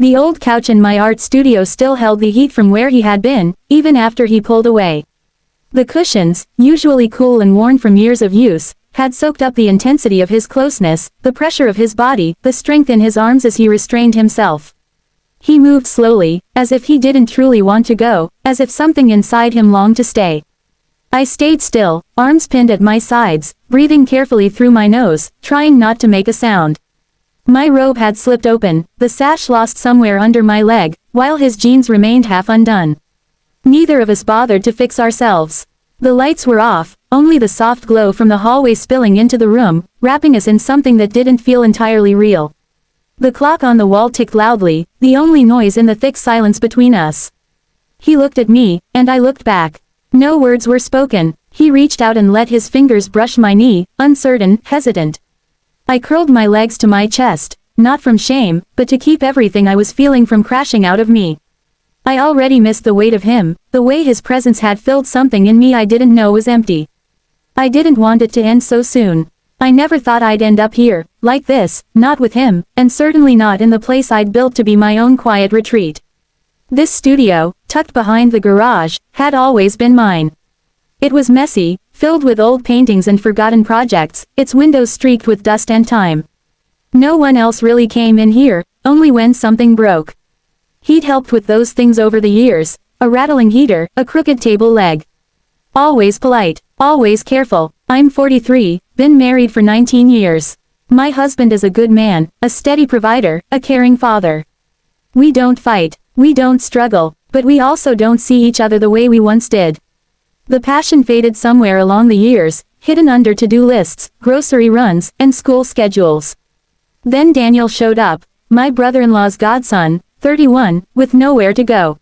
The old couch in my art studio still held the heat from where he had been, even after he pulled away. The cushions, usually cool and worn from years of use, had soaked up the intensity of his closeness, the pressure of his body, the strength in his arms as he restrained himself. He moved slowly, as if he didn't truly want to go, as if something inside him longed to stay. I stayed still, arms pinned at my sides, breathing carefully through my nose, trying not to make a sound. My robe had slipped open, the sash lost somewhere under my leg, while his jeans remained half undone. Neither of us bothered to fix ourselves. The lights were off, only the soft glow from the hallway spilling into the room, wrapping us in something that didn't feel entirely real. The clock on the wall ticked loudly, the only noise in the thick silence between us. He looked at me, and I looked back. No words were spoken. He reached out and let his fingers brush my knee, uncertain, hesitant. I curled my legs to my chest, not from shame, but to keep everything I was feeling from crashing out of me. I already missed the weight of him, the way his presence had filled something in me I didn't know was empty. I didn't want it to end so soon. I never thought I'd end up here, like this, not with him, and certainly not in the place I'd built to be my own quiet retreat. This studio, tucked behind the garage, had always been mine. It was messy, filled with old paintings and forgotten projects, its windows streaked with dust and time. No one else really came in here, only when something broke. He'd helped with those things over the years, a rattling heater, a crooked table leg. Always polite, always careful. I'm 43, been married for 19 years. My husband is a good man, a steady provider, a caring father. We don't fight, we don't struggle, but we also don't see each other the way we once did. The passion faded somewhere along the years, hidden under to-do lists, grocery runs, and school schedules. Then Daniel showed up, my brother-in-law's godson, 31, with nowhere to go.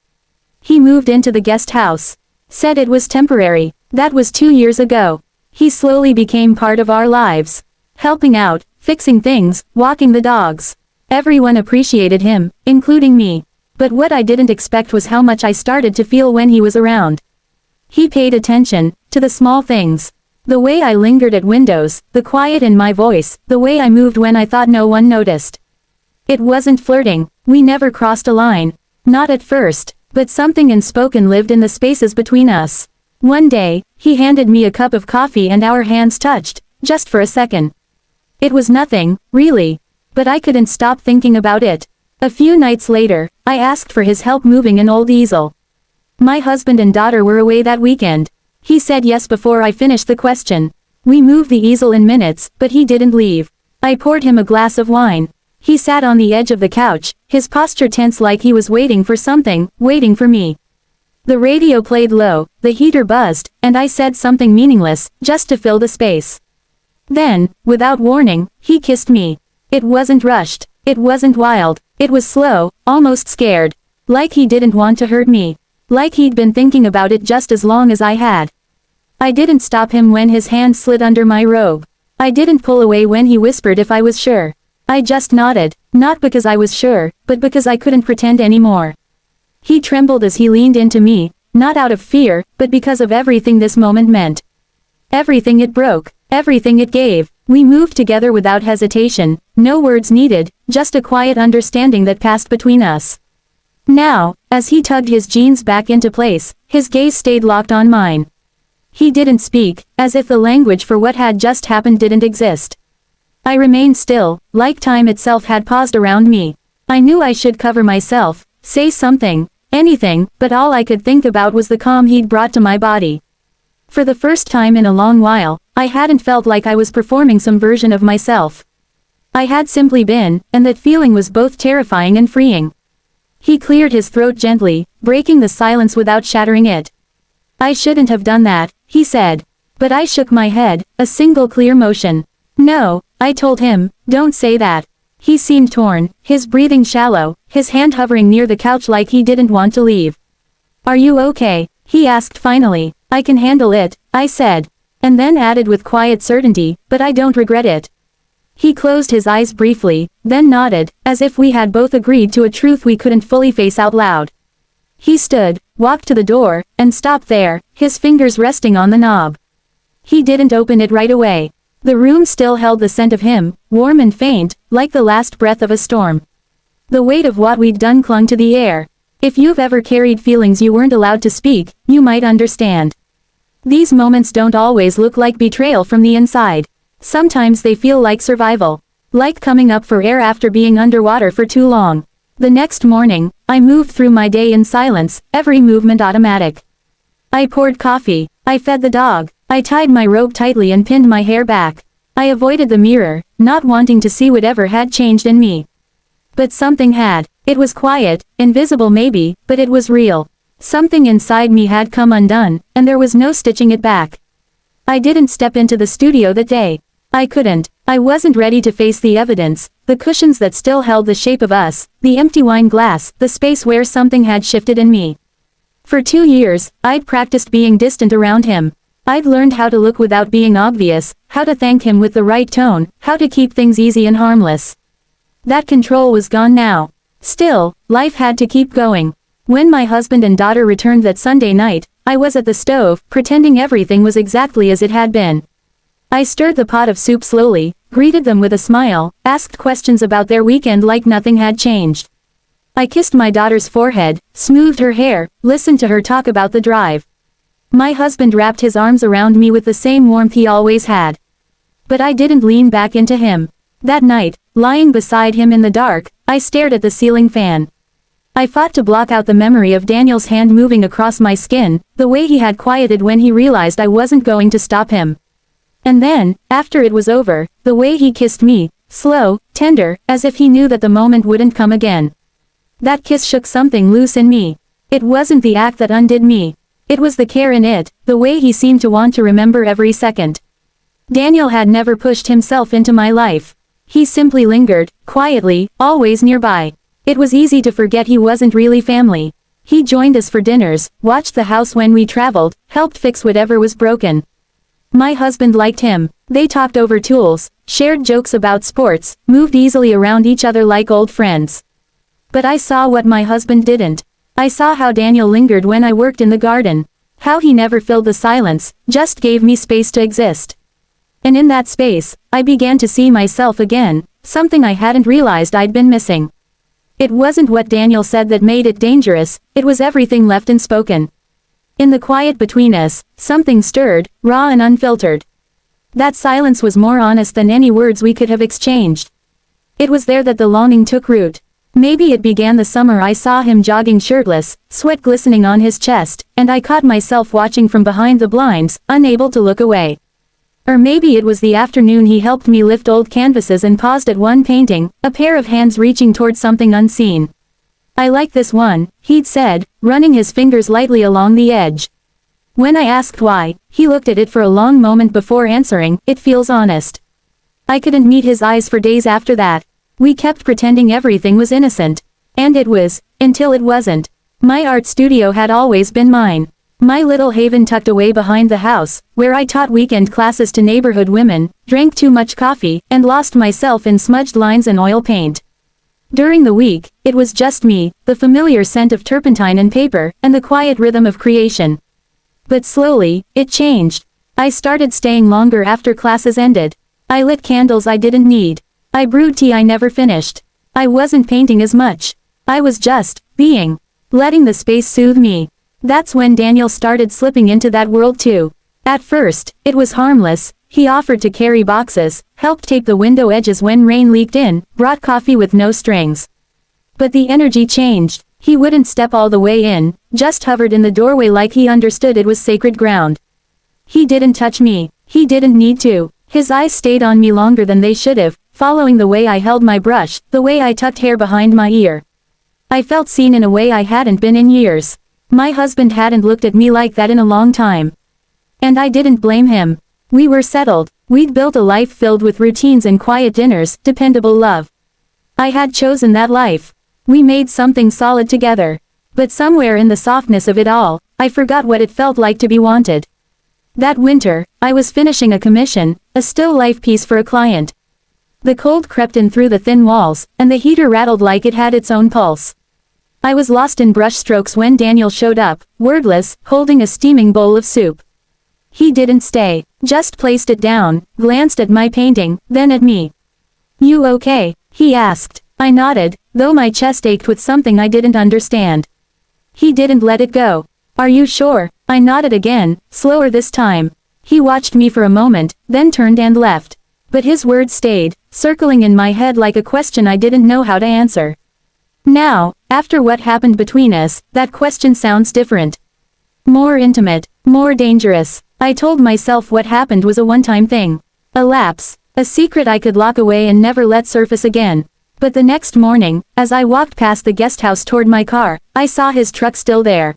He moved into the guest house. Said it was temporary. That was 2 years ago. He slowly became part of our lives. Helping out, fixing things, walking the dogs. Everyone appreciated him, including me. But what I didn't expect was how much I started to feel when he was around. He paid attention to the small things. The way I lingered at windows, the quiet in my voice, the way I moved when I thought no one noticed. It wasn't flirting, we never crossed a line. Not at first, but something unspoken lived in the spaces between us. One day, he handed me a cup of coffee and our hands touched, just for a second. It was nothing, really. But I couldn't stop thinking about it. A few nights later, I asked for his help moving an old easel. My husband and daughter were away that weekend. He said yes before I finished the question. We moved the easel in minutes, but he didn't leave. I poured him a glass of wine. He sat on the edge of the couch, his posture tense like he was waiting for something, waiting for me. The radio played low, the heater buzzed, and I said something meaningless, just to fill the space. Then, without warning, he kissed me. It wasn't rushed, it wasn't wild, it was slow, almost scared. Like he didn't want to hurt me. Like he'd been thinking about it just as long as I had. I didn't stop him when his hand slid under my robe. I didn't pull away when he whispered if I was sure. I just nodded, not because I was sure, but because I couldn't pretend anymore. He trembled as he leaned into me, not out of fear, but because of everything this moment meant. Everything it broke, everything it gave. We moved together without hesitation, no words needed, just a quiet understanding that passed between us. Now, as he tugged his jeans back into place, his gaze stayed locked on mine. He didn't speak, as if the language for what had just happened didn't exist. I remained still, like time itself had paused around me. I knew I should cover myself, say something, anything, but all I could think about was the calm he'd brought to my body. For the first time in a long while, I hadn't felt like I was performing some version of myself. I had simply been, and that feeling was both terrifying and freeing. He cleared his throat gently, breaking the silence without shattering it. I shouldn't have done that, he said. But I shook my head, a single clear motion. No, I told him, don't say that. He seemed torn, his breathing shallow, his hand hovering near the couch like he didn't want to leave. Are you okay? He asked finally. I can handle it, I said. And then added with quiet certainty, but I don't regret it. He closed his eyes briefly, then nodded, as if we had both agreed to a truth we couldn't fully face out loud. He stood, walked to the door, and stopped there, his fingers resting on the knob. He didn't open it right away. The room still held the scent of him, warm and faint, like the last breath of a storm. The weight of what we'd done clung to the air. If you've ever carried feelings you weren't allowed to speak, you might understand. These moments don't always look like betrayal from the inside. Sometimes they feel like survival. Like coming up for air after being underwater for too long. The next morning, I moved through my day in silence, every movement automatic. I poured coffee. I fed the dog. I tied my robe tightly and pinned my hair back. I avoided the mirror, not wanting to see whatever had changed in me. But something had. It was quiet, invisible maybe, but it was real. Something inside me had come undone, and there was no stitching it back. I didn't step into the studio that day. I couldn't. I wasn't ready to face the evidence, the cushions that still held the shape of us, the empty wine glass, the space where something had shifted in me. For 2 years, I'd practiced being distant around him. I'd learned how to look without being obvious, how to thank him with the right tone, how to keep things easy and harmless. That control was gone now. Still, life had to keep going. When my husband and daughter returned that Sunday night, I was at the stove, pretending everything was exactly as it had been. I stirred the pot of soup slowly, greeted them with a smile, asked questions about their weekend like nothing had changed. I kissed my daughter's forehead, smoothed her hair, listened to her talk about the drive. My husband wrapped his arms around me with the same warmth he always had. But I didn't lean back into him. That night, lying beside him in the dark, I stared at the ceiling fan. I fought to block out the memory of Daniel's hand moving across my skin, the way he had quieted when he realized I wasn't going to stop him. And then, after it was over, the way he kissed me, slow, tender, as if he knew that the moment wouldn't come again. That kiss shook something loose in me. It wasn't the act that undid me. It was the care in it, the way he seemed to want to remember every second. Daniel had never pushed himself into my life. He simply lingered, quietly, always nearby. It was easy to forget he wasn't really family. He joined us for dinners, watched the house when we traveled, helped fix whatever was broken. My husband liked him. They talked over tools, shared jokes about sports, moved easily around each other like old friends. But I saw what my husband didn't. I saw how Daniel lingered when I worked in the garden. How he never filled the silence, just gave me space to exist. And in that space, I began to see myself again, something I hadn't realized I'd been missing. It wasn't what Daniel said that made it dangerous, it was everything left unspoken. In the quiet between us, something stirred, raw and unfiltered. That silence was more honest than any words we could have exchanged. It was there that the longing took root. Maybe it began the summer I saw him jogging shirtless, sweat glistening on his chest, and I caught myself watching from behind the blinds, unable to look away. Or maybe it was the afternoon he helped me lift old canvases and paused at one painting, a pair of hands reaching toward something unseen. "I like this one," he'd said, running his fingers lightly along the edge. When I asked why, he looked at it for a long moment before answering, "It feels honest." I couldn't meet his eyes for days after that. We kept pretending everything was innocent. And it was, until it wasn't. My art studio had always been mine. My little haven tucked away behind the house, where I taught weekend classes to neighborhood women, drank too much coffee, and lost myself in smudged lines and oil paint. During the week, it was just me, the familiar scent of turpentine and paper, and the quiet rhythm of creation. But slowly, it changed. I started staying longer after classes ended. I lit candles I didn't need. I brewed tea I never finished. I wasn't painting as much. I was just being, letting the space soothe me. That's when Daniel started slipping into that world too. At first, it was harmless. He offered to carry boxes, helped tape the window edges when rain leaked in, brought coffee with no strings. But the energy changed. He wouldn't step all the way in, just hovered in the doorway like he understood it was sacred ground. He didn't touch me. He didn't need to. His eyes stayed on me longer than they should have, following the way I held my brush, the way I tucked hair behind my ear. I felt seen in a way I hadn't been in years. My husband hadn't looked at me like that in a long time. And I didn't blame him. We were settled. We'd built a life filled with routines and quiet dinners, dependable love. I had chosen that life. We made something solid together. But somewhere in the softness of it all, I forgot what it felt like to be wanted. That winter, I was finishing a commission, a still life piece for a client. The cold crept in through the thin walls, and the heater rattled like it had its own pulse. I was lost in brushstrokes when Daniel showed up, wordless, holding a steaming bowl of soup. He didn't stay, just placed it down, glanced at my painting, then at me. "You okay?" he asked. I nodded, though my chest ached with something I didn't understand. He didn't let it go. Are you sure? I nodded again, slower this time. He watched me for a moment, then turned and left. But his words stayed, circling in my head like a question I didn't know how to answer. Now, after what happened between us, that question sounds different. More intimate, more dangerous. I told myself what happened was a one-time thing. A lapse, a secret I could lock away and never let surface again. But the next morning, as I walked past the guest house toward my car, I saw his truck still there.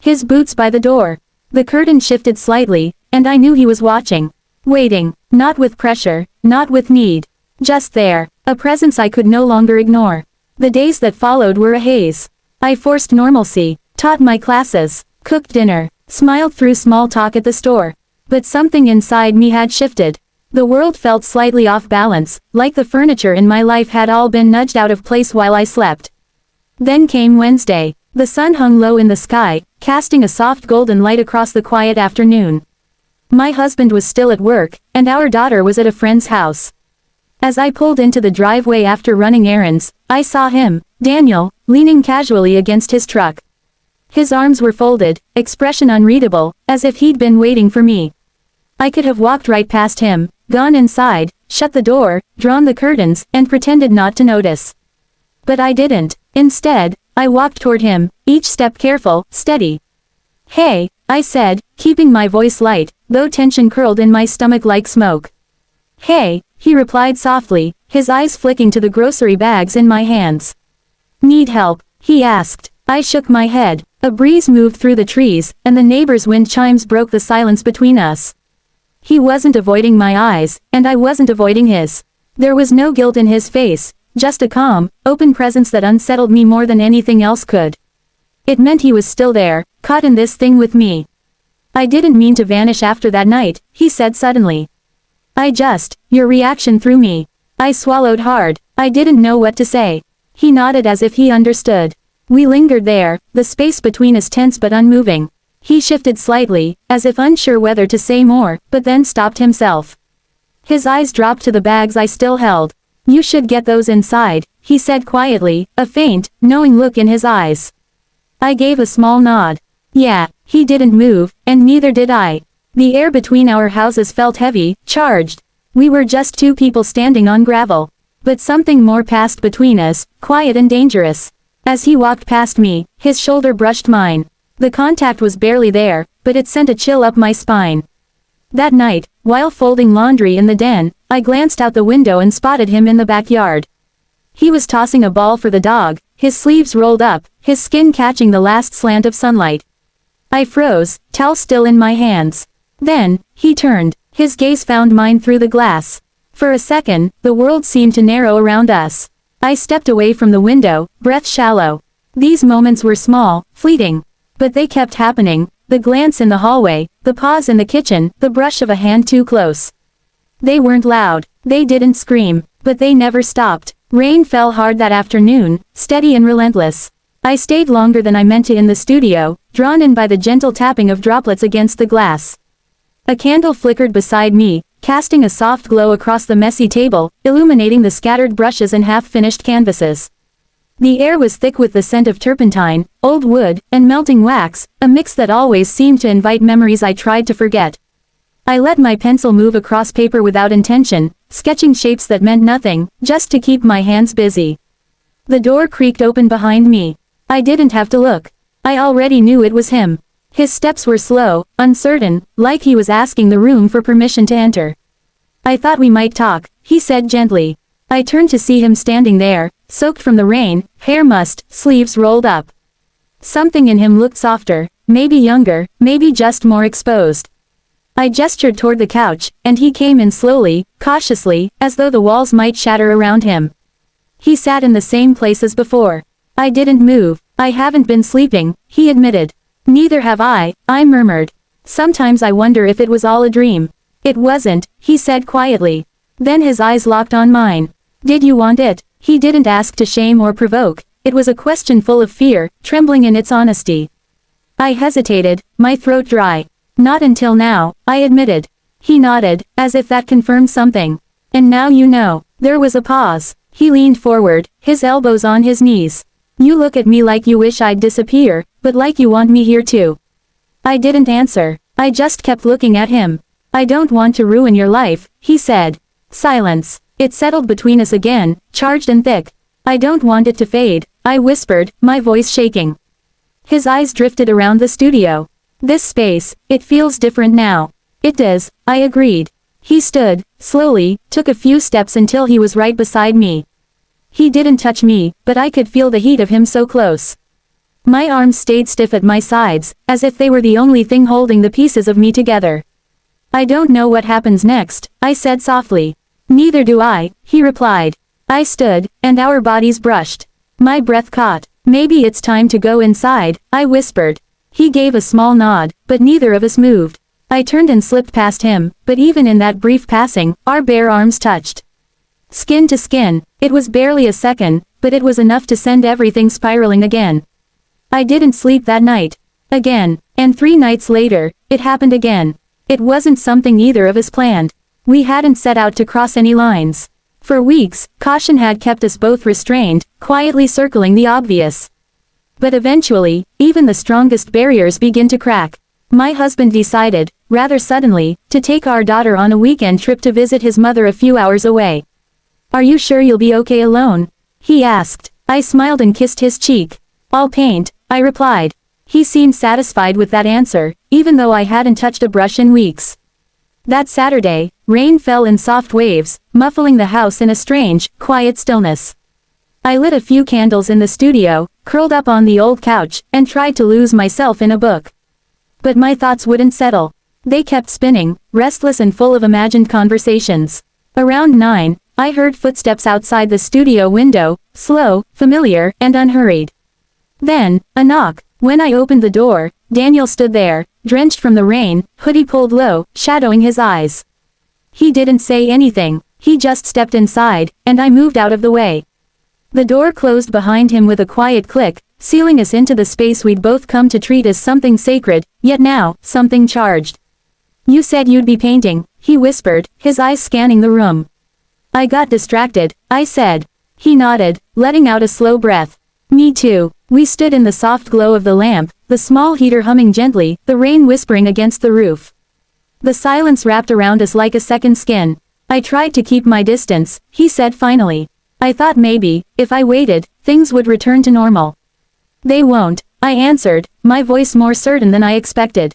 His boots by the door. The curtain shifted slightly, and I knew he was watching. Waiting, not with pressure, not with need. Just there, a presence I could no longer ignore. The days that followed were a haze. I forced normalcy, taught my classes, cooked dinner, smiled through small talk at the store. But something inside me had shifted. The world felt slightly off balance, like the furniture in my life had all been nudged out of place while I slept. Then came Wednesday. The sun hung low in the sky, casting a soft golden light across the quiet afternoon. My husband was still at work, and our daughter was at a friend's house. As I pulled into the driveway after running errands, I saw him, Daniel, leaning casually against his truck. His arms were folded, expression unreadable, as if he'd been waiting for me. I could have walked right past him, gone inside, shut the door, drawn the curtains, and pretended not to notice. But I didn't. Instead, I walked toward him, each step careful, steady. "Hey," I said, keeping my voice light, though tension curled in my stomach like smoke. "Hey," he replied softly, his eyes flicking to the grocery bags in my hands. "Need help?" he asked. I shook my head. A breeze moved through the trees, and the neighbor's wind chimes broke the silence between us. He wasn't avoiding my eyes, and I wasn't avoiding his. There was no guilt in his face, just a calm, open presence that unsettled me more than anything else could. It meant he was still there, caught in this thing with me. "I didn't mean to vanish after that night," he said suddenly. Your reaction threw me." I swallowed hard. I didn't know what to say. He nodded as if he understood. We lingered there, the space between us tense but unmoving. He shifted slightly, as if unsure whether to say more, but then stopped himself. His eyes dropped to the bags I still held. "You should get those inside," he said quietly, a faint, knowing look in his eyes. I gave a small nod. Yeah, he didn't move, and neither did I. The air between our houses felt heavy, charged. We were just two people standing on gravel. But something more passed between us, quiet and dangerous. As he walked past me, his shoulder brushed mine. The contact was barely there, but it sent a chill up my spine. That night, while folding laundry in the den, I glanced out the window and spotted him in the backyard. He was tossing a ball for the dog, his sleeves rolled up, his skin catching the last slant of sunlight. I froze, towel still in my hands. Then, he turned. His gaze found mine through the glass. For a second, the world seemed to narrow around us. I stepped away from the window, breath shallow. These moments were small, fleeting. But they kept happening, the glance in the hallway, the pause in the kitchen, the brush of a hand too close. They weren't loud, they didn't scream, but they never stopped. Rain fell hard that afternoon, steady and relentless. I stayed longer than I meant to in the studio, drawn in by the gentle tapping of droplets against the glass. A candle flickered beside me, casting a soft glow across the messy table, illuminating the scattered brushes and half-finished canvases. The air was thick with the scent of turpentine, old wood, and melting wax, a mix that always seemed to invite memories I tried to forget. I let my pencil move across paper without intention, sketching shapes that meant nothing, just to keep my hands busy. The door creaked open behind me. I didn't have to look. I already knew it was him. His steps were slow, uncertain, like he was asking the room for permission to enter. "I thought we might talk," he said gently. I turned to see him standing there, soaked from the rain, hair mussed, sleeves rolled up. Something in him looked softer, maybe younger, maybe just more exposed. I gestured toward the couch, and he came in slowly, cautiously, as though the walls might shatter around him. He sat in the same place as before. I didn't move. "I haven't been sleeping," he admitted. "Neither have I murmured. "Sometimes I wonder if it was all a dream." "It wasn't," he said quietly. Then his eyes locked on mine. "Did you want it?" He didn't ask to shame or provoke. It was a question full of fear, trembling in its honesty. I hesitated, my throat dry. "Not until now," I admitted. He nodded, as if that confirmed something. "And now you know." There was a pause. He leaned forward, his elbows on his knees. You look at me like you wish I'd disappear, but like you want me here too. I didn't answer. I just kept looking at him. I don't want to ruin your life, he said. Silence. It settled between us again, charged and thick. I don't want it to fade, I whispered, my voice shaking. His eyes drifted around the studio. This space, it feels different now. It does, I agreed. He stood, slowly, took a few steps until he was right beside me. He didn't touch me, but I could feel the heat of him so close. My arms stayed stiff at my sides, as if they were the only thing holding the pieces of me together. I don't know what happens next, I said softly. Neither do I, he replied. I stood, and our bodies brushed. My breath caught. Maybe it's time to go inside, I whispered. He gave a small nod, but neither of us moved. I turned and slipped past him, but even in that brief passing, our bare arms touched. Skin to skin, it was barely a second, but it was enough to send everything spiraling again. I didn't sleep that night. Again, and 3 nights later, it happened again. It wasn't something either of us planned. We hadn't set out to cross any lines. For weeks, caution had kept us both restrained, quietly circling the obvious. But eventually, even the strongest barriers begin to crack. My husband decided, rather suddenly, to take our daughter on a weekend trip to visit his mother a few hours away. Are you sure you'll be okay alone? He asked. I smiled and kissed his cheek. I'll paint, I replied. He seemed satisfied with that answer, even though I hadn't touched a brush in weeks. That Saturday, rain fell in soft waves, muffling the house in a strange, quiet stillness. I lit a few candles in the studio, curled up on the old couch, and tried to lose myself in a book. But my thoughts wouldn't settle. They kept spinning, restless and full of imagined conversations. Around 9, I heard footsteps outside the studio window, slow, familiar, and unhurried. Then, a knock. When I opened the door, Daniel stood there, drenched from the rain, hoodie pulled low, shadowing his eyes. He didn't say anything, he just stepped inside, and I moved out of the way. The door closed behind him with a quiet click, sealing us into the space we'd both come to treat as something sacred, yet now, something charged. You said you'd be painting, he whispered, his eyes scanning the room. I got distracted, I said. He nodded, letting out a slow breath. Me too. We stood in the soft glow of the lamp, the small heater humming gently, the rain whispering against the roof. The silence wrapped around us like a second skin. I tried to keep my distance, he said finally. I thought maybe, if I waited, things would return to normal. They won't, I answered, my voice more certain than I expected.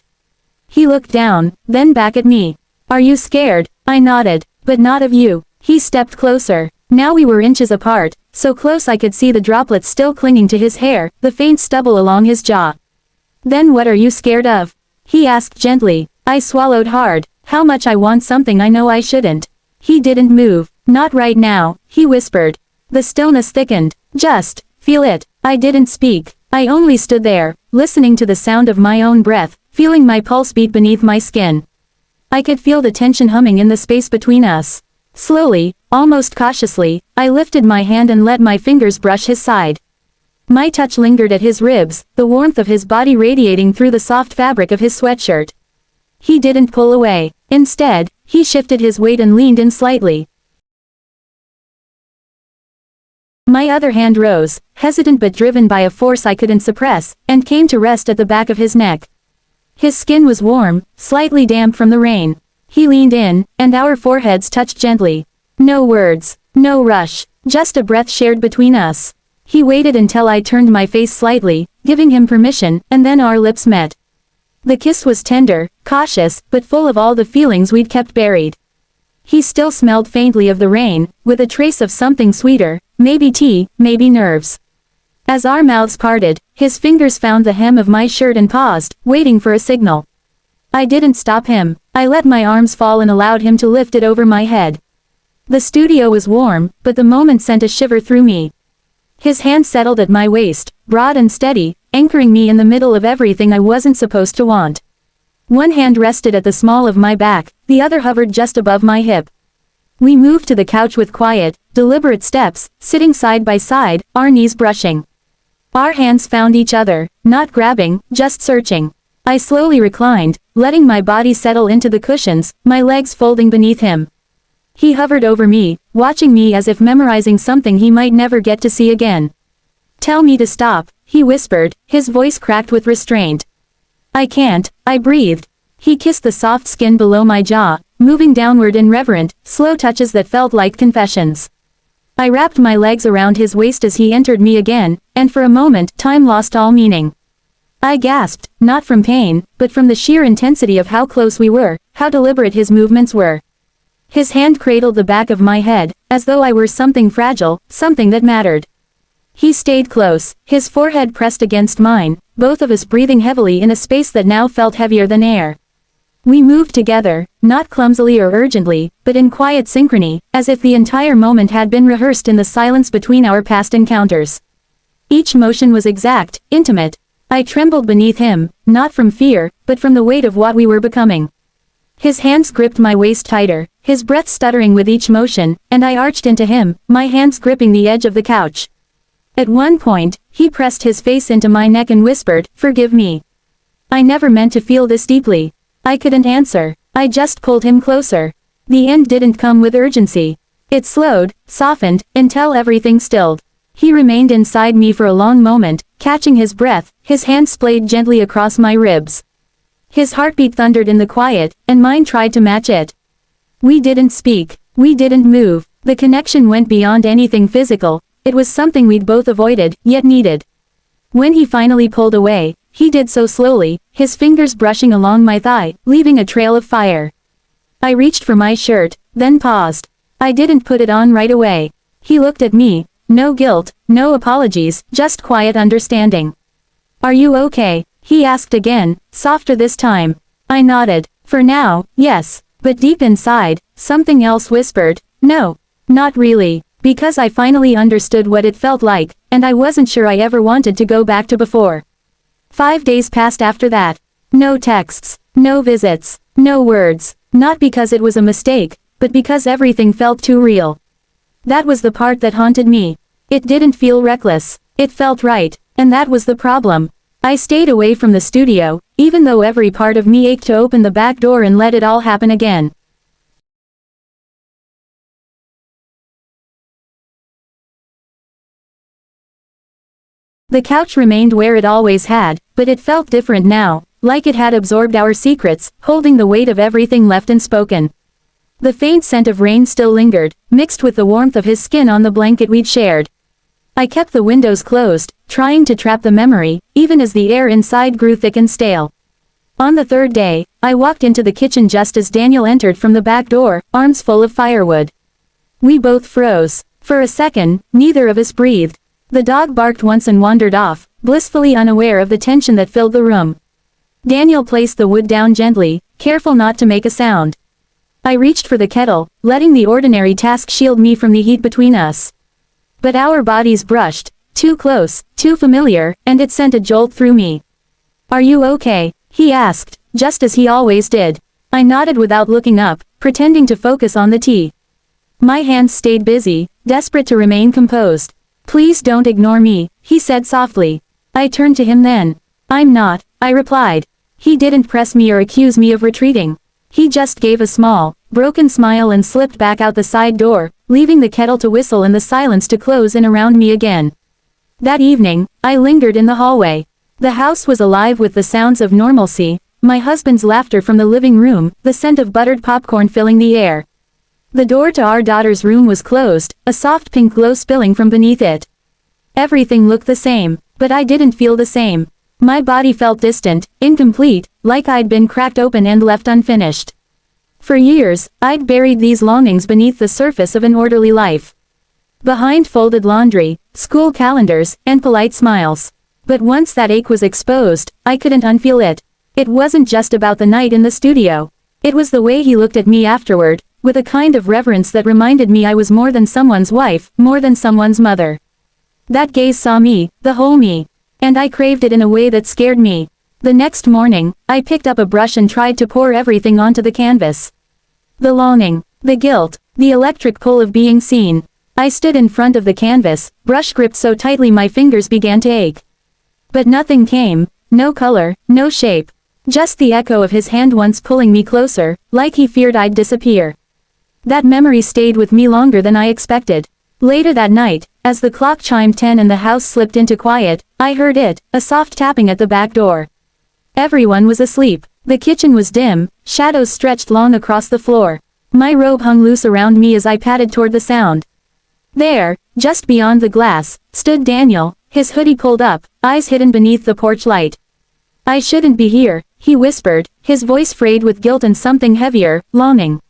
He looked down, then back at me. Are you scared? I nodded. But not of you. He stepped closer. Now we were inches apart, so close I could see the droplets still clinging to his hair, the faint stubble along his jaw. Then what are you scared of? He asked gently. I swallowed hard. How much I want something I know I shouldn't. He didn't move. Not right now, he whispered. The stillness thickened. Just feel it. I didn't speak. I only stood there, listening to the sound of my own breath, feeling my pulse beat beneath my skin. I could feel the tension humming in the space between us. Slowly, almost cautiously, I lifted my hand and let my fingers brush his side. My touch lingered at his ribs, the warmth of his body radiating through the soft fabric of his sweatshirt. He didn't pull away. Instead, he shifted his weight and leaned in slightly. My other hand rose, hesitant but driven by a force I couldn't suppress, and came to rest at the back of his neck. His skin was warm, slightly damp from the rain. He leaned in, and our foreheads touched gently. No words, no rush, just a breath shared between us. He waited until I turned my face slightly, giving him permission, and then our lips met. The kiss was tender, cautious, but full of all the feelings we'd kept buried. He still smelled faintly of the rain, with a trace of something sweeter, maybe tea, maybe nerves. As our mouths parted, his fingers found the hem of my shirt and paused, waiting for a signal. I didn't stop him. I let my arms fall and allowed him to lift it over my head. The studio was warm, but the moment sent a shiver through me. His hand settled at my waist, broad and steady, anchoring me in the middle of everything I wasn't supposed to want. One hand rested at the small of my back, the other hovered just above my hip. We moved to the couch with quiet, deliberate steps, sitting side by side, our knees brushing. Our hands found each other, not grabbing, just searching. I slowly reclined, letting my body settle into the cushions, my legs folding beneath him. He hovered over me, watching me as if memorizing something he might never get to see again. "Tell me to stop," he whispered, his voice cracked with restraint. "I can't," I breathed. He kissed the soft skin below my jaw, moving downward in reverent, slow touches that felt like confessions. I wrapped my legs around his waist as he entered me again, and for a moment, time lost all meaning. I gasped, not from pain, but from the sheer intensity of how close we were, how deliberate his movements were. His hand cradled the back of my head, as though I were something fragile, something that mattered. He stayed close, his forehead pressed against mine, both of us breathing heavily in a space that now felt heavier than air. We moved together, not clumsily or urgently, but in quiet synchrony, as if the entire moment had been rehearsed in the silence between our past encounters. Each motion was exact, intimate. I trembled beneath him, not from fear, but from the weight of what we were becoming. His hands gripped my waist tighter, his breath stuttering with each motion, and I arched into him, my hands gripping the edge of the couch. At one point, he pressed his face into my neck and whispered, "Forgive me. I never meant to feel this deeply." I couldn't answer. I just pulled him closer. The end didn't come with urgency. It slowed, softened, until everything stilled. He remained inside me for a long moment, catching his breath, his hand splayed gently across my ribs. His heartbeat thundered in the quiet, and mine tried to match it. We didn't speak. We didn't move. The connection went beyond anything physical. It was something we'd both avoided, yet needed. When he finally pulled away, he did so slowly, his fingers brushing along my thigh, leaving a trail of fire. I reached for my shirt, then paused. I didn't put it on right away. He looked at me, no guilt, no apologies, just quiet understanding. "Are you okay?" he asked again, softer this time. I nodded. For now, yes. But deep inside, something else whispered, "No. Not really." Because I finally understood what it felt like, and I wasn't sure I ever wanted to go back to before. 5 days passed after that. No texts, no visits, no words, not because it was a mistake, but because everything felt too real. That was the part that haunted me. It didn't feel reckless, it felt right, and that was the problem. I stayed away from the studio, even though every part of me ached to open the back door and let it all happen again. The couch remained where it always had, but it felt different now, like it had absorbed our secrets, holding the weight of everything left unspoken. The faint scent of rain still lingered, mixed with the warmth of his skin on the blanket we'd shared. I kept the windows closed, trying to trap the memory, even as the air inside grew thick and stale. On the third day, I walked into the kitchen just as Daniel entered from the back door, arms full of firewood. We both froze. For a second, neither of us breathed. The dog barked once and wandered off, blissfully unaware of the tension that filled the room. Daniel placed the wood down gently, careful not to make a sound. I reached for the kettle, letting the ordinary task shield me from the heat between us. But our bodies brushed, too close, too familiar, and it sent a jolt through me. "Are you okay?" he asked, just as he always did. I nodded without looking up, pretending to focus on the tea. My hands stayed busy, desperate to remain composed. "Please don't ignore me," he said softly. I turned to him then. "I'm not," I replied. He didn't press me or accuse me of retreating. He just gave a small, broken smile and slipped back out the side door, leaving the kettle to whistle and the silence to close in around me again. That evening, I lingered in the hallway. The house was alive with the sounds of normalcy, my husband's laughter from the living room, the scent of buttered popcorn filling the air. The door to our daughter's room was closed, a soft pink glow spilling from beneath it. Everything looked the same, but I didn't feel the same. My body felt distant, incomplete, like I'd been cracked open and left unfinished. For years, I'd buried these longings beneath the surface of an orderly life. Behind folded laundry, school calendars, and polite smiles. But once that ache was exposed, I couldn't unfeel it. It wasn't just about the night in the studio. It was the way he looked at me afterward, with a kind of reverence that reminded me I was more than someone's wife, more than someone's mother. That gaze saw me, the whole me. And I craved it in a way that scared me. The next morning, I picked up a brush and tried to pour everything onto the canvas. The longing, the guilt, the electric pull of being seen. I stood in front of the canvas, brush gripped so tightly my fingers began to ache. But nothing came, no color, no shape. Just the echo of his hand once pulling me closer, like he feared I'd disappear. That memory stayed with me longer than I expected. Later that night, as the clock chimed 10 and the house slipped into quiet, I heard it, a soft tapping at the back door. Everyone was asleep. The kitchen was dim, shadows stretched long across the floor. My robe hung loose around me as I padded toward the sound. There, just beyond the glass, stood Daniel, his hoodie pulled up, eyes hidden beneath the porch light. "I shouldn't be here," he whispered, his voice frayed with guilt and something heavier, longing.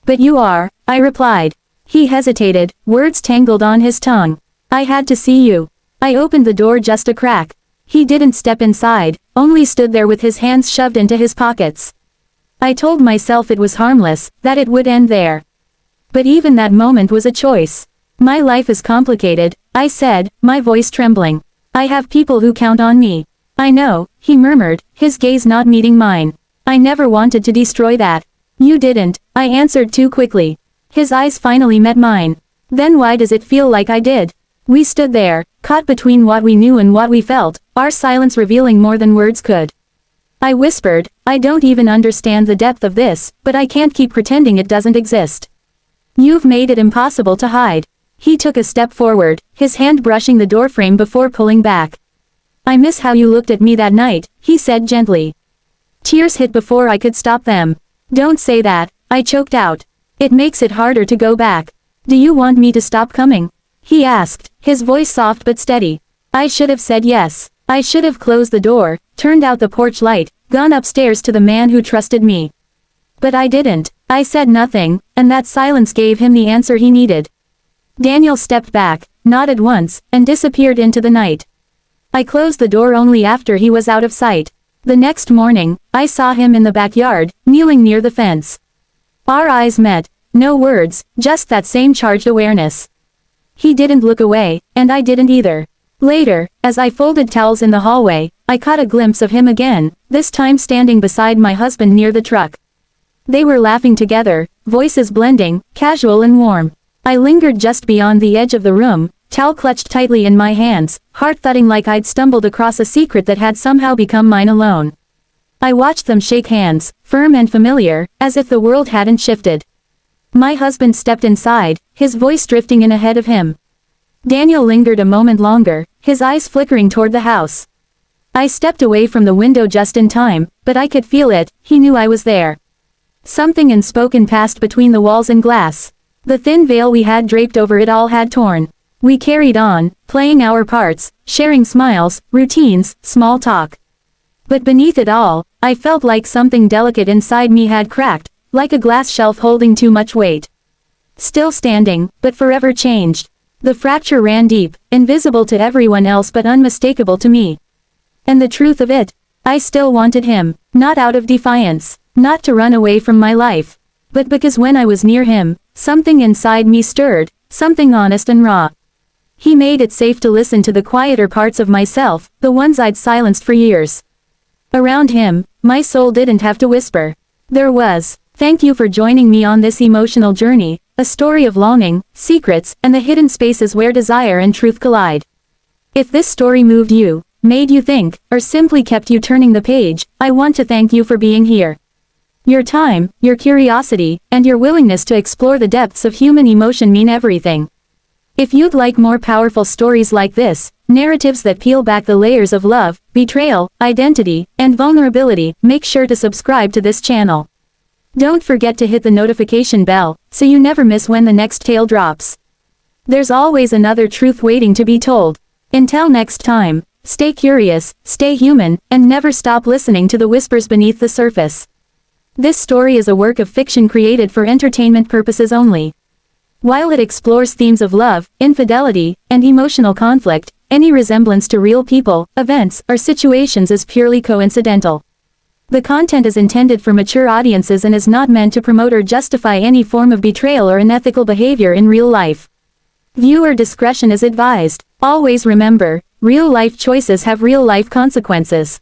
"But you are," I replied. He hesitated, words tangled on his tongue. "I had to see you." I opened the door just a crack. He didn't step inside, only stood there with his hands shoved into his pockets. I told myself it was harmless, that it would end there. But even that moment was a choice. "My life is complicated," I said, my voice trembling. "I have people who count on me." "I know," he murmured, his gaze not meeting mine. "I never wanted to destroy that." "You didn't," I answered too quickly. His eyes finally met mine. "Then why does it feel like I did?" We stood there, caught between what we knew and what we felt, our silence revealing more than words could. I whispered, "I don't even understand the depth of this, but I can't keep pretending it doesn't exist. You've made it impossible to hide." He took a step forward, his hand brushing the doorframe before pulling back. "I miss how you looked at me that night," he said gently. Tears hit before I could stop them. "Don't say that," I choked out. "It makes it harder to go back." "Do you want me to stop coming?" he asked, his voice soft but steady. I should have said yes. I should have closed the door, turned out the porch light, gone upstairs to the man who trusted me. But I didn't. I said nothing, and that silence gave him the answer he needed. Daniel stepped back, nodded once, and disappeared into the night. I closed the door only after he was out of sight. The next morning, I saw him in the backyard, kneeling near the fence. Our eyes met. No words, just that same charged awareness. He didn't look away, and I didn't either. Later, as I folded towels in the hallway, I caught a glimpse of him again, this time standing beside my husband near the truck. They were laughing together, voices blending, casual and warm. I lingered just beyond the edge of the room, towel clutched tightly in my hands, heart thudding like I'd stumbled across a secret that had somehow become mine alone. I watched them shake hands, firm and familiar, as if the world hadn't shifted. My husband stepped inside, his voice drifting in ahead of him. Daniel lingered a moment longer, his eyes flickering toward the house. I stepped away from the window just in time, but I could feel it, he knew I was there. Something unspoken passed between the walls and glass. The thin veil we had draped over it all had torn. We carried on, playing our parts, sharing smiles, routines, small talk. But beneath it all, I felt like something delicate inside me had cracked, like a glass shelf holding too much weight. Still standing, but forever changed. The fracture ran deep, invisible to everyone else but unmistakable to me. And the truth of it, I still wanted him, not out of defiance, not to run away from my life, but because when I was near him, something inside me stirred, something honest and raw. He made it safe to listen to the quieter parts of myself, the ones I'd silenced for years. Around him, my soul didn't have to whisper. There was. Thank you for joining me on this emotional journey, a story of longing, secrets, and the hidden spaces where desire and truth collide. If this story moved you, made you think, or simply kept you turning the page, I want to thank you for being here. Your time, your curiosity, and your willingness to explore the depths of human emotion mean everything. If you'd like more powerful stories like this, narratives that peel back the layers of love, betrayal, identity, and vulnerability, make sure to subscribe to this channel. Don't forget to hit the notification bell, so you never miss when the next tale drops. There's always another truth waiting to be told. Until next time, stay curious, stay human, and never stop listening to the whispers beneath the surface. This story is a work of fiction created for entertainment purposes only. While it explores themes of love, infidelity, and emotional conflict, any resemblance to real people, events, or situations is purely coincidental. The content is intended for mature audiences and is not meant to promote or justify any form of betrayal or unethical behavior in real life. Viewer discretion is advised. Always remember, real life choices have real life consequences.